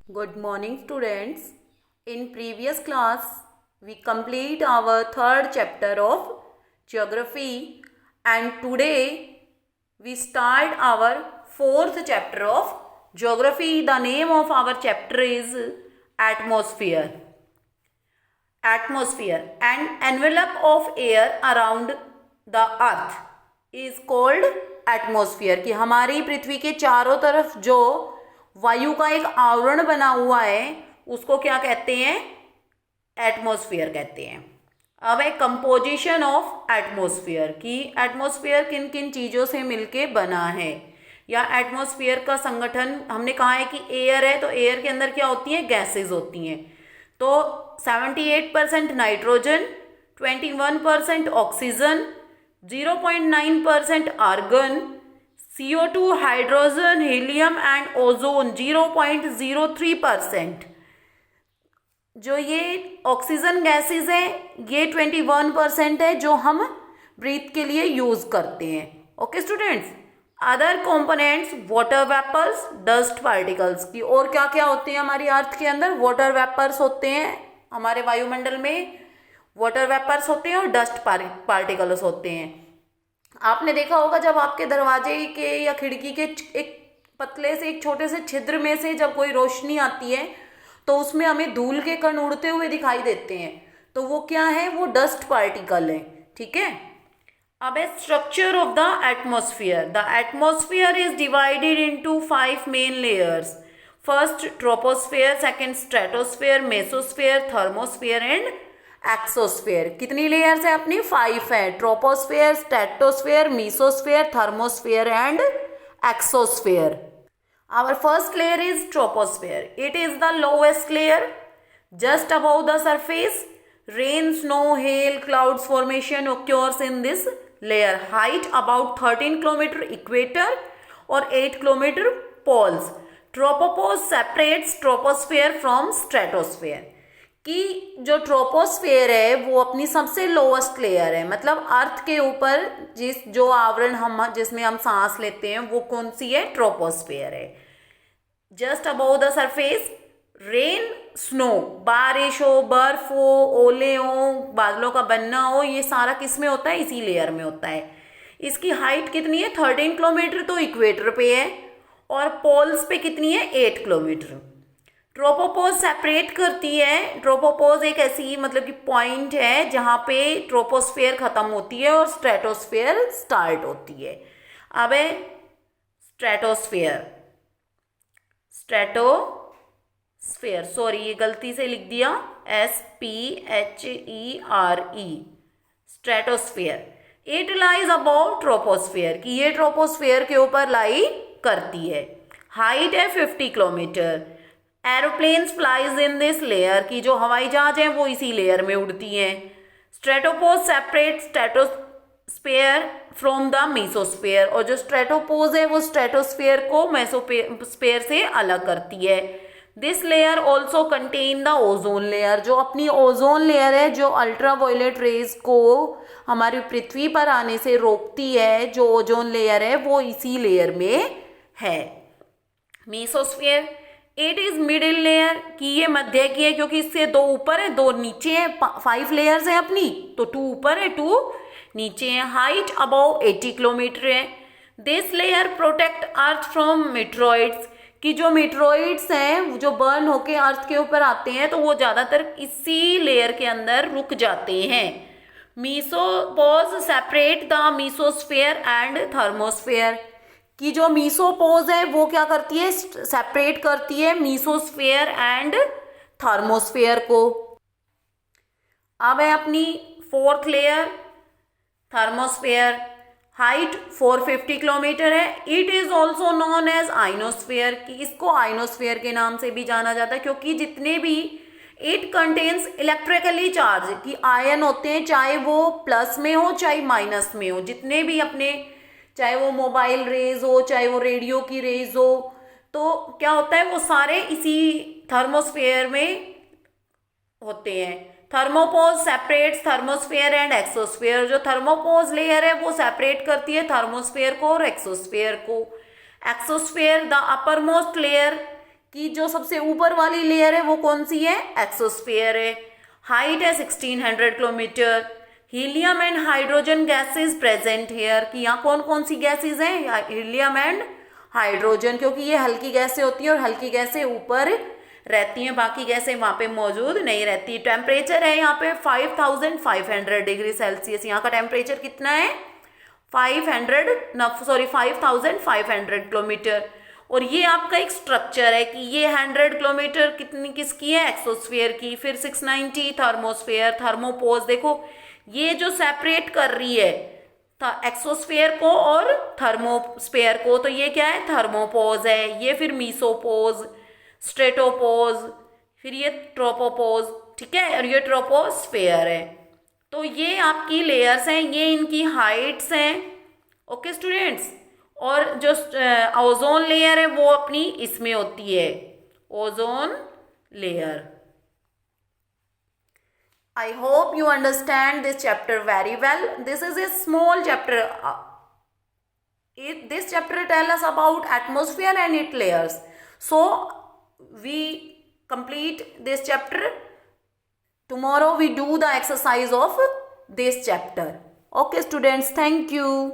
Good morning, students. In previous class, we complete our third chapter of geography, and today we start our fourth chapter of geography. The name of our chapter is atmosphere. Atmosphere, an envelope of air around the earth is called atmosphere. कि हमारी पृथ्वी के चारों तरफ जो वायु का एक आवरण बना हुआ है उसको क्या कहते हैं? एटमॉस्फेयर कहते हैं. अब है कंपोजिशन ऑफ एटमॉस्फेयर कि एटमॉस्फेयर किन किन चीज़ों से मिलके बना है, या एटमॉस्फेयर का संगठन. हमने कहा है कि एयर है तो एयर के अंदर क्या होती है? गैसेज होती हैं. तो 78% nitrogen, 21% oxygen, 0.9% argon, CO2, hydrogen, helium and ozone 0.03%. जो ये ऑक्सीजन गैसेज है ये 21% है जो हम ब्रीथ के लिए यूज करते हैं. Okay students. Other components water vapours, dust particles. की और क्या क्या होते हैं हमारी अर्थ के अंदर? वाटर वेपर्स होते हैं हमारे वायुमंडल में, वाटर वेपर्स होते हैं और डस्ट पार्टिकल्स होते हैं. आपने देखा होगा जब आपके दरवाजे के या खिड़की के एक पतले से एक छोटे से छिद्र में से जब कोई रोशनी आती है तो उसमें हमें धूल के कण उड़ते हुए दिखाई देते हैं, तो वो क्या है? वो डस्ट पार्टिकल है. ठीक है. अब है structure of the atmosphere. The atmosphere is divided into 5 main layers. First troposphere, second stratosphere, mesosphere, thermosphere and exosphere. कितनी लेयर्स है अपनी? 5 है. Troposphere, stratosphere, mesosphere, thermosphere and exosphere. Our first layer is troposphere. It is the lowest layer, just above the surface. Rain, snow, hail, clouds formation occurs in this layer. Height about 13 km equator or 8 km poles. Tropopause separates troposphere from stratosphere. कि जो troposphere है वो अपनी सबसे lowest layer है, मतलब अर्थ के ऊपर जो आवरण हम जिसमें हम सांस लेते हैं वो कौन सी है? ट्रोपोस्फेयर है. Just above the surface rain, snow, बारिश हो, बर्फ हो, ओले हो, बादलों का बनना हो, ये सारा किस में होता है? इसी लेयर में होता है. इसकी हाइट कितनी है? 13 किलोमीटर तो इक्वेटर पे है, और पोल्स पे कितनी है? 8 किलोमीटर. ट्रोपोपोज सेपरेट करती है. ट्रोपोपोज एक ऐसी मतलब कि पॉइंट है जहां पे ट्रोपोस्फेयर खत्म होती है और स्ट्रेटोस्फेयर स्टार्ट होती है. अब है स्ट्रेटोस्फेयर. स्ट्रेटोस्फेयर, सॉरी ये गलती से लिख दिया, SPHERE. Stratosphere. It lies about troposphere कि ये ट्रोपोस्फेयर के ऊपर लाई करती है. हाइट है 50 kilometre. Aeroplanes flies in this layer की जो हवाई जहाज हैं वो इसी लेयर में उड़ती हैं. Stratopause separate stratosphere from the mesosphere. और जो स्ट्रेटोपोज है वो स्ट्रेटोस्फेयर को मेसोस्फेयर से अलग करती है. This layer also contain the ozone layer. जो अपनी ओजोन लेयर है जो अल्ट्रावायलेट रेज को हमारी पृथ्वी पर आने से रोकती है, जो ओजोन लेयर है वो इसी लेयर में है. Mesosphere. It is middle layer कि ये मध्य की है क्योंकि इससे 2 ऊपर है 2 नीचे है. 5 लेयर्स है अपनी, तो 2 ऊपर है 2 नीचे है. हाइट अबव 80 किलोमीटर है. This layer protect earth from meteoroids कि जो मीटरॉइड्स हैं जो बर्न होके अर्थ के ऊपर आते हैं तो वो ज़्यादातर इसी लेयर के अंदर रुक जाते हैं. मीसोपोज separate the mesosphere and thermosphere कि जो मीसोपोज है वो क्या करती है? सेपरेट करती है मीसोस्फेयर एंड थर्मोस्फेयर को. अब है अपनी fourth layer thermosphere. Height 450 kilometre है. It is also known as ionosphere कि इसको आइनोस्फेयर के नाम से भी जाना जाता है क्योंकि जितने भी इट कंटेन्स इलेक्ट्रिकली चार्ज कि आयन होते हैं, चाहे वो प्लस में हो चाहे माइनस में हो, जितने भी अपने चाहे वो मोबाइल रेज हो चाहे वो रेडियो की रेज हो, तो क्या होता है वो सारे इसी थर्मोस्फेयर में होते हैं. थर्मोपोज सेपरेट्स थर्मोस्फेयर एंड एक्सोस्फेयर. जो थर्मोपोज लेयर है वो सेपरेट करती है थर्मोस्फेयर को और एक्सोस्फेयर को. Exosphere the upper most layer कि जो सबसे ऊपर वाली लेयर है वो कौन सी है, एक्सोस्फेयर है। हाइट है 1600 kilometre. Helium and hydrogen gases present here, कि यहाँ कौन कौन सी गैसेज हैं, हीलियम एंड हाइड्रोजन, क्योंकि ये हल्की गैसें होती हैं और हल्की गैसें ऊपर रहती हैं, बाकी गैसें वहाँ पे मौजूद नहीं रहती। टेम्परेचर है यहाँ पे 5500 डिग्री सेल्सियस। यहाँ का टेम्परेचर कितना है, 5500 किलोमीटर। और ये आपका एक स्ट्रक्चर है कि ये 100 किलोमीटर कितनी किसकी है, एक्सोस्फेयर की। फिर 690 थर्मोस्फेयर, थर्मोपोज, देखो ये जो सेपरेट कर रही है एक्सोस्फेयर को और थर्मोस्फेयर को, तो ये क्या है, थर्मोपोज है। ये फिर मीसोपोज, स्ट्रेटोपोज, फिर ये ट्रोपोपोज, ठीक है, और ये ट्रोपोस्फेयर है। तो ये आपकी लेयर्स हैं, ये इनकी हाइट्स हैं। ओके स्टूडेंट्स, और जो ओजोन लेयर है वो अपनी इसमें होती है, ozone layer. I hope you understand this chapter very well. This is a small chapter. This chapter tells us about atmosphere and its layers. So we complete this chapter. Tomorrow we do the exercise of this chapter. Okay students, thank you.